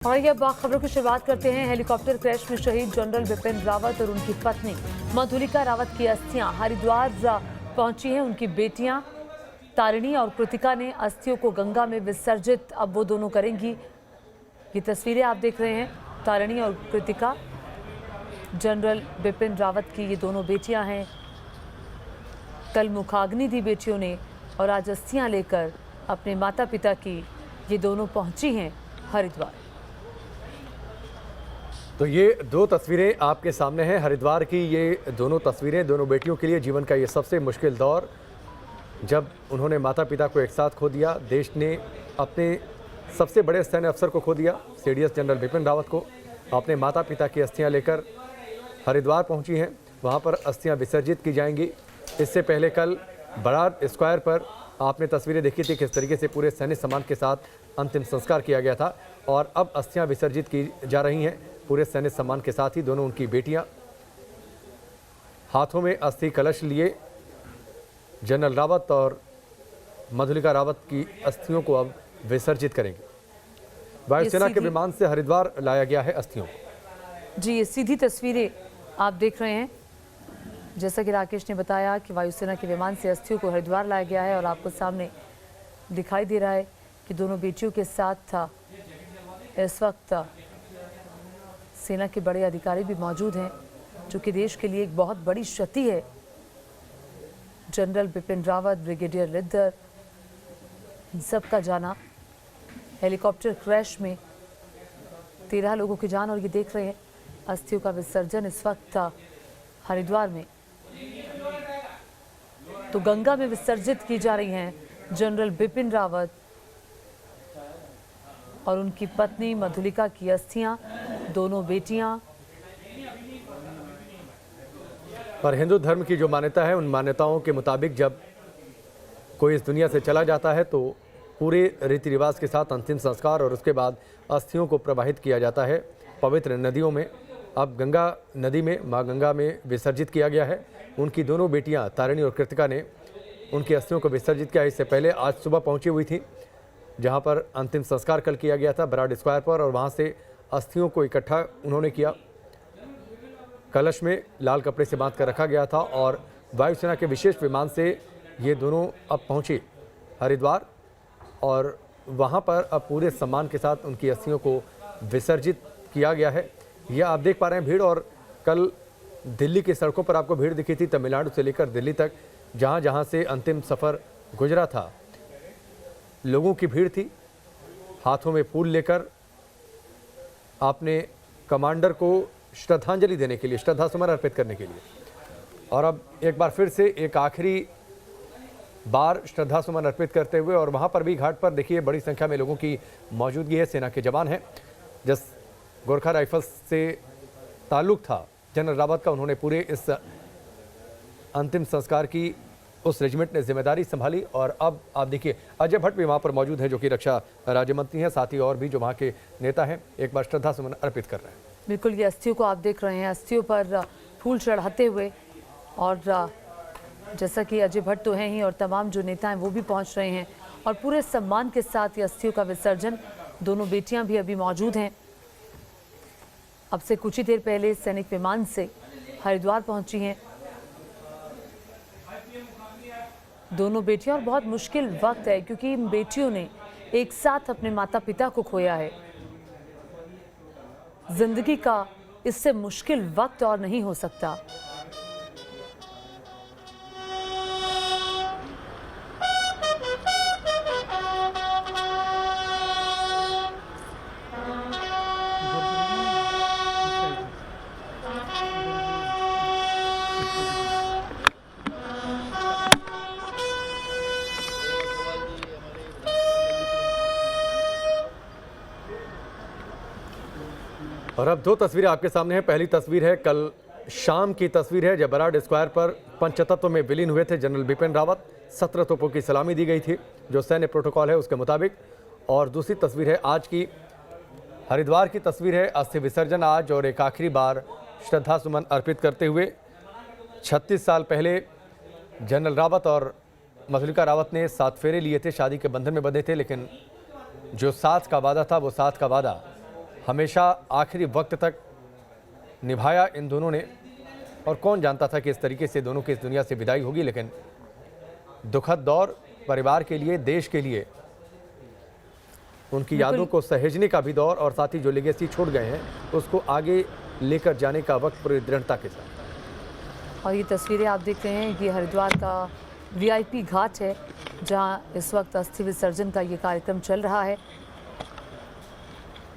और ये अब खबरों की शुरुआत करते हैं। हेलीकॉप्टर क्रैश में शहीद जनरल बिपिन रावत और उनकी पत्नी मधुलिका रावत की अस्थियां हरिद्वार पहुंची हैं। उनकी बेटियां तारिणी और कृतिका ने अस्थियों को गंगा में विसर्जित अब वो दोनों करेंगी। ये तस्वीरें आप देख रहे हैं, तारिणी और कृतिका, जनरल बिपिन रावत की ये दोनों बेटियां हैं। कल मुखाग्नि दी बेटियों ने और आज अस्थियां लेकर अपने माता पिता की ये दोनों पहुंची हैं हरिद्वार। तो ये दो तस्वीरें आपके सामने हैं हरिद्वार की। ये दोनों तस्वीरें दोनों बेटियों के लिए जीवन का ये सबसे मुश्किल दौर, जब उन्होंने माता पिता को एक साथ खो दिया। देश ने अपने सबसे बड़े सैन्य अफसर को खो दिया, सीडीएस जनरल बिपिन रावत को। अपने माता पिता की अस्थियां लेकर हरिद्वार पहुंची हैं, वहां पर अस्थियां विसर्जित की जाएंगी। इससे पहले कल बराड़ स्क्वायर पर आपने तस्वीरें देखी थी, किस तरीके से पूरे सैन्य सम्मान के साथ अंतिम संस्कार किया गया था। और अब अस्थियां विसर्जित की जा रही हैं पूरे सैन्य सम्मान के साथ ही। दोनों उनकी बेटियां हाथों में अस्थि कलश लिए जनरल रावत और मधुलिका रावत की अस्थियों को अब विसर्जित करेंगे। वायुसेना के विमान से हरिद्वार लाया गया है अस्थियों को। जी, ये सीधी तस्वीरें आप देख रहे हैं। जैसा कि राकेश ने बताया कि वायुसेना के विमान से अस्थियों को हरिद्वार लाया गया है और आपको सामने दिखाई दे रहा है कि दोनों बेटियों के साथ था इस वक्त सेना के बड़े अधिकारी भी मौजूद हैं, जो कि देश के लिए एक बहुत बड़ी क्षति है। जनरल बिपिन रावत, ब्रिगेडियर लिद्दर, इन सब का जाना हेलीकॉप्टर क्रैश में 13 लोगों की जान। और ये देख रहे हैं अस्थियों का विसर्जन इस वक्त हरिद्वार में तो गंगा में विसर्जित की जा रही हैं जनरल बिपिन रावत और उनकी पत्नी मधुलिका की अस्थियां, दोनों बेटियां। पर हिंदू धर्म की जो मान्यता है, उन मान्यताओं के मुताबिक जब कोई इस दुनिया से चला जाता है तो पूरे रीति रिवाज के साथ अंतिम संस्कार और उसके बाद अस्थियों को प्रवाहित किया जाता है पवित्र नदियों में। अब गंगा नदी में, माँ गंगा में विसर्जित किया गया है। उनकी दोनों बेटियां तारिणी और कृतिका ने उनकी अस्थियों को विसर्जित किया। इससे पहले आज सुबह पहुंची हुई थी, जहां पर अंतिम संस्कार कल किया गया था बराड़ स्क्वायर पर, और वहां से अस्थियों को इकट्ठा उन्होंने किया। कलश में लाल कपड़े से बांध कर रखा गया था और वायुसेना के विशेष विमान से ये दोनों अब पहुंचे हरिद्वार और वहां पर अब पूरे सम्मान के साथ उनकी अस्थियों को विसर्जित किया गया है। यह आप देख पा रहे हैं भीड़। और कल दिल्ली की सड़कों पर आपको भीड़ दिखी थी, तमिलनाडु से लेकर दिल्ली तक, जहां जहां से अंतिम सफ़र गुजरा था, लोगों की भीड़ थी। हाथों में फूल लेकर आपने कमांडर को श्रद्धांजलि देने के लिए, श्रद्धासुमन अर्पित करने के लिए, और अब एक बार फिर से एक आखिरी बार श्रद्धासुमन अर्पित करते हुए, और वहां पर भी घाट पर देखिए बड़ी संख्या में लोगों की मौजूदगी है। सेना के जवान हैं, जिस गोरखा राइफल्स से ताल्लुक था जनरल रावत का, उन्होंने पूरे इस अंतिम संस्कार की उस रेजिमेंट ने जिम्मेदारी संभाली। और अब आप देखिए अजय भट्ट भी वहाँ पर मौजूद है, जो कि रक्षा राज्य मंत्री हैं, साथ ही और भी जो वहाँ के नेता हैं, एक बार श्रद्धासुमन अर्पित कर रहे हैं। बिल्कुल, ये अस्थियों को आप देख रहे हैं, अस्थियों पर फूल चढ़ाते हुए। और जैसा कि अजय भट्ट तो हैं ही, और तमाम जो नेता हैं वो भी पहुँच रहे हैं और पूरे सम्मान के साथ ये अस्थियों का विसर्जन। दोनों बेटियाँ भी अभी मौजूद हैं। अब से कुछ ही देर पहले सैनिक विमान से हरिद्वार पहुँची हैं दोनों बेटियां। और बहुत मुश्किल वक्त है, क्योंकि इन बेटियों ने एक साथ अपने माता पिता को खोया है। जिंदगी का इससे मुश्किल वक्त और नहीं हो सकता। और अब दो तस्वीरें आपके सामने हैं। पहली तस्वीर है कल शाम की तस्वीर है, जब बराड़ स्क्वायर पर पंचतत्व में विलीन हुए थे जनरल बिपिन रावत। 17 तोपों की सलामी दी गई थी, जो सैन्य प्रोटोकॉल है उसके मुताबिक। और दूसरी तस्वीर है आज की, हरिद्वार की तस्वीर है, अस्थि विसर्जन आज और एक आखिरी बार श्रद्धासुमन अर्पित करते हुए। 36 साल पहले जनरल रावत और मधुलिका रावत ने 7 फेरे लिए थे, शादी के बंधन में बंधे थे, लेकिन जो साथ का वादा था वो साथ का वादा हमेशा आखिरी वक्त तक निभाया इन दोनों ने, और कौन जानता था कि इस तरीके से दोनों की इस दुनिया से विदाई होगी। लेकिन दुखद दौर परिवार के लिए, देश के लिए, उनकी यादों को सहेजने का भी दौर, और साथ ही जो लेगेसी छोड़ गए हैं उसको आगे लेकर जाने का वक्त पूरी दृढ़ता के साथ। और ये तस्वीरें आप देख रहे हैं, ये हरिद्वार का वीआईपी घाट है जहां इस वक्त अस्थि विसर्जन का ये कार्यक्रम चल रहा है।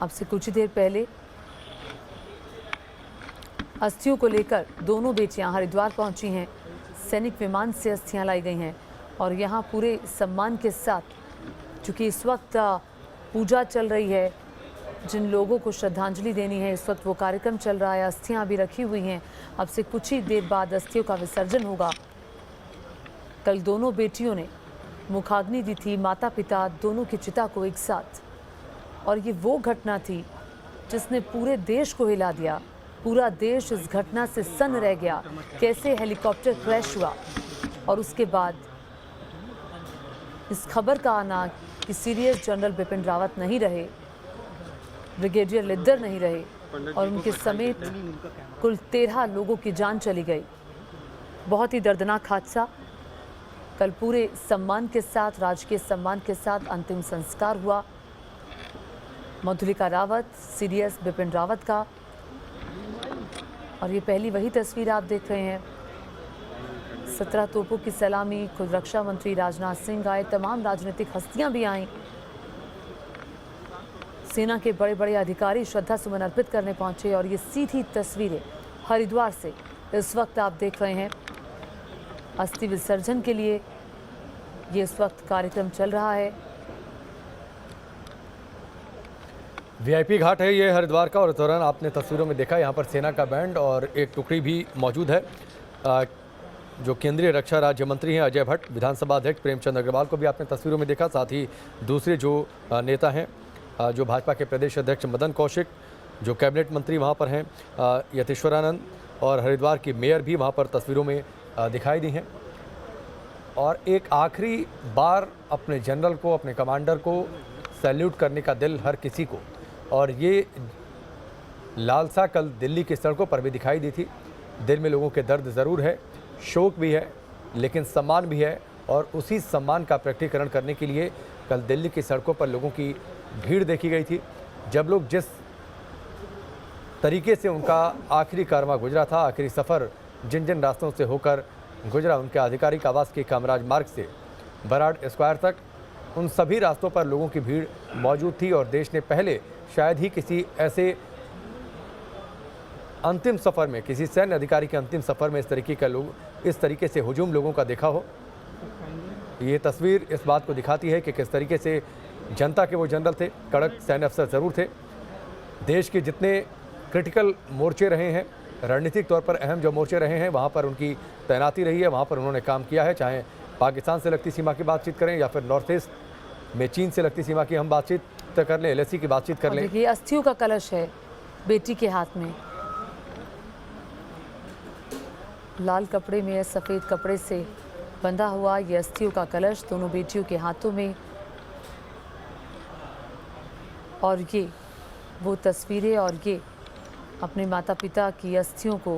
अब से कुछ ही देर पहले अस्थियों को लेकर दोनों बेटियां हरिद्वार पहुंची हैं। सैनिक विमान से अस्थियां लाई गई हैं और यहां पूरे सम्मान के साथ, चूँकि इस वक्त पूजा चल रही है, जिन लोगों को श्रद्धांजलि देनी है, इस वक्त वो कार्यक्रम चल रहा है। अस्थियां भी रखी हुई हैं। अब से कुछ ही देर बाद अस्थियों का विसर्जन होगा। कल दोनों बेटियों ने मुखाग्नि दी थी, माता पिता दोनों की चिता को एक साथ, और ये वो घटना थी जिसने पूरे देश को हिला दिया। पूरा देश इस घटना से सन्न रह गया। कैसे हेलीकॉप्टर क्रैश हुआ और उसके बाद इस खबर का आना कि सीरियस जनरल बिपिन रावत नहीं रहे, ब्रिगेडियर लिद्दर नहीं रहे, और उनके समेत कुल 13 लोगों की जान चली गई। बहुत ही दर्दनाक हादसा। कल पूरे सम्मान के साथ, राजकीय सम्मान के साथ अंतिम संस्कार हुआ मधुलिका रावत, सीडीएस बिपिन रावत का। और ये पहली वही तस्वीर आप देख रहे हैं। 17 तोपों की सलामी, खुद रक्षा मंत्री राजनाथ सिंह आए, तमाम राजनीतिक हस्तियां भी आईं, सेना के बड़े बड़े अधिकारी श्रद्धा सुमन अर्पित करने पहुंचे। और ये सीधी तस्वीरें हरिद्वार से इस वक्त आप देख रहे हैं। अस्थि विसर्जन के लिए ये इस वक्त कार्यक्रम चल रहा है। वीआईपी घाट है ये हरिद्वार का, और इस दौरान आपने तस्वीरों में देखा यहाँ पर सेना का बैंड और एक टुकड़ी भी मौजूद है। जो केंद्रीय रक्षा राज्य मंत्री हैं अजय भट्ट, विधानसभा अध्यक्ष प्रेमचंद अग्रवाल को भी आपने तस्वीरों में देखा। साथ ही दूसरे जो नेता हैं, जो भाजपा के प्रदेश अध्यक्ष मदन कौशिक, जो कैबिनेट मंत्री वहाँ पर हैं यतीश्वरानंद, और हरिद्वार की मेयर भी वहाँ पर तस्वीरों में दिखाई दी हैं। और एक आखिरी बार अपने जनरल को, अपने कमांडर को सैल्यूट करने का दिल हर किसी को, और ये लालसा कल दिल्ली की सड़कों पर भी दिखाई दी थी। दिल में लोगों के दर्द ज़रूर है, शोक भी है, लेकिन सम्मान भी है, और उसी सम्मान का प्रकटीकरण करने के लिए कल दिल्ली की सड़कों पर लोगों की भीड़ देखी गई थी। जब लोग जिस तरीके से उनका आखिरी कारवां गुजरा था, आखिरी सफ़र जिन जिन रास्तों से होकर गुजरा, उनके आधिकारिक आवास के कामराज मार्ग से बराड स्क्वायर तक, उन सभी रास्तों पर लोगों की भीड़ मौजूद थी। और देश ने पहले शायद ही किसी ऐसे अंतिम सफ़र में, किसी सैन्य अधिकारी के अंतिम सफ़र में इस तरीके से हुजूम लोगों का देखा हो। ये तस्वीर इस बात को दिखाती है कि किस तरीके से जनता के वो जनरल थे, कड़क सैन्य अफसर ज़रूर थे। देश के जितने क्रिटिकल मोर्चे रहे हैं, रणनीतिक तौर पर अहम जो मोर्चे रहे हैं, वहाँ पर उनकी तैनाती रही है, वहाँ पर उन्होंने काम किया है। चाहे पाकिस्तान से लगती सीमा की बातचीत करें या फिर नॉर्थ ईस्ट में चीन से लगती सीमा की हम बातचीत कर लें, एलएसी की बातचीत कर लें। देखिए अस्थियों का कलश है बेटी के हाथ में, लाल कपड़े में, सफ़ेद कपड़े से बंधा हुआ ये अस्थियों का कलश दोनों बेटियों के हाथों में। और ये वो तस्वीरें, और ये अपने माता पिता की अस्थियों को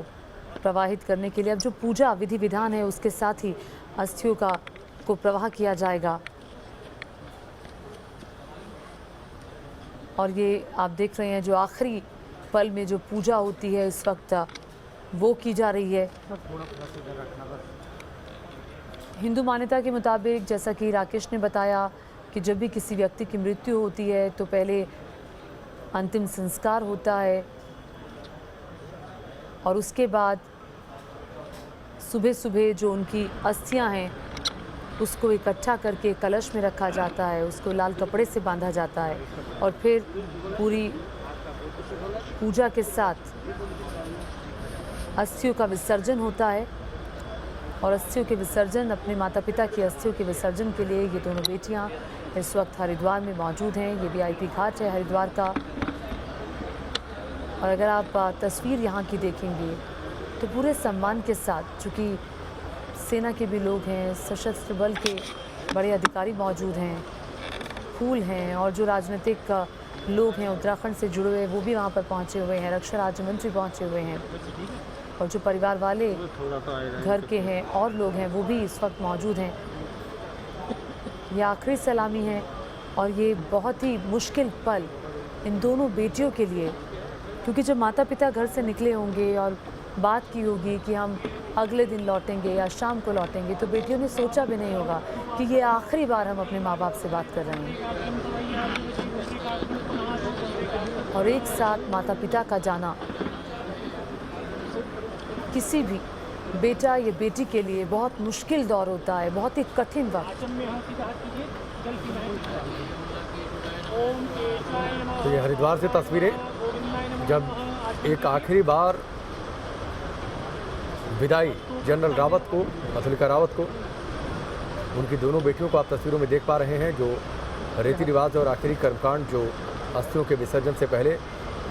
प्रवाहित करने के लिए अब जो पूजा विधि विधान है उसके साथ ही अस्थियों को प्रवाह किया जाएगा। और ये आप देख रहे हैं जो आखिरी पल में जो पूजा होती है इस वक्त वो की जा रही है। हिंदू मान्यता के मुताबिक, जैसा कि राकेश ने बताया, कि जब भी किसी व्यक्ति की मृत्यु होती है तो पहले अंतिम संस्कार होता है और उसके बाद सुबह सुबह जो उनकी अस्थियां हैं उसको इकट्ठा करके कलश में रखा जाता है, उसको लाल कपड़े से बांधा जाता है और फिर पूरी पूजा के साथ अस्थियों का विसर्जन होता है। और अस्थियों के विसर्जन, अपने माता पिता की अस्थियों के विसर्जन के लिए ये दोनों बेटियां इस वक्त हरिद्वार में मौजूद हैं। ये वीआईपी घाट है हरिद्वार का। और अगर आप तस्वीर यहाँ की देखेंगे तो पूरे सम्मान के साथ, चूँकि सेना के भी लोग हैं, सशस्त्र बल के बड़े अधिकारी मौजूद हैं, फूल हैं और जो राजनीतिक लोग हैं उत्तराखंड से जुड़े हुए, वो भी वहाँ पर पहुँचे हुए हैं। रक्षा राज्य मंत्री पहुँचे हुए हैं और जो परिवार वाले घर के हैं और लोग हैं वो भी इस वक्त मौजूद हैं। ये आखिरी सलामी है और ये बहुत ही मुश्किल पल इन दोनों बेटियों के लिए, क्योंकि जब माता पिता घर से निकले होंगे और बात की होगी कि हम अगले दिन लौटेंगे या शाम को लौटेंगे, तो बेटियों ने सोचा भी नहीं होगा कि ये आखिरी बार हम अपने माँ बाप से बात कर रहे हैं। और एक साथ माता पिता का जाना किसी भी बेटा या बेटी के लिए बहुत मुश्किल दौर होता है, बहुत ही कठिन वक्त। तो ये हरिद्वार से तस्वीरें, जब एक आखिरी बार विदाई जनरल रावत को, मधुलिका रावत को, उनकी दोनों बेटियों को आप तस्वीरों में देख पा रहे हैं। जो रीति रिवाज और आखिरी कर्मकांड, जो अस्थियों के विसर्जन से पहले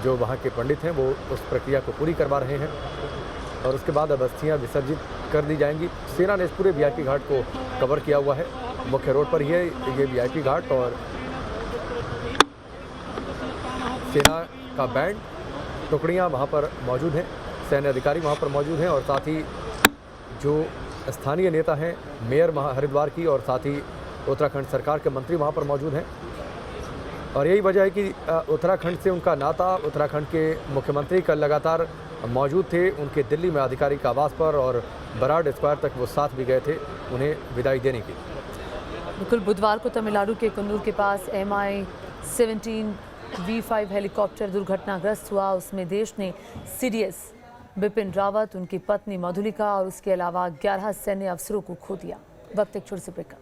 जो वहाँ के पंडित हैं वो उस प्रक्रिया को पूरी करवा रहे हैं और उसके बाद अब अस्थियाँ विसर्जित कर दी जाएंगी। सेना ने इस पूरे वीआईपी घाट को कवर किया हुआ है। मुख्य रोड पर ही है ये वीआईपी घाट और सेना का बैंड, टुकड़ियाँ वहाँ पर मौजूद हैं, सैन्य अधिकारी वहाँ पर मौजूद हैं और साथ ही जो स्थानीय नेता हैं, मेयर हरिद्वार की और साथ ही उत्तराखंड सरकार के मंत्री वहाँ पर मौजूद हैं। और यही वजह है कि उत्तराखंड से उनका नाता, उत्तराखंड के मुख्यमंत्री कल लगातार मौजूद थे उनके दिल्ली में आधिकारिक आवास पर और बराड स्क्वायर तक वो साथ भी गए थे उन्हें विदाई देने की। बिल्कुल, बुधवार को तमिलनाडु के कन्नूर के पास MI-17 V5 हेलीकॉप्टर दुर्घटनाग्रस्त हुआ। उसमें देश ने CDS बिपिन रावत, उनकी पत्नी मधुलिका और उसके अलावा 11 सैन्य अफसरों को खो दिया। वक्त एक छोटे से ब्रेक का।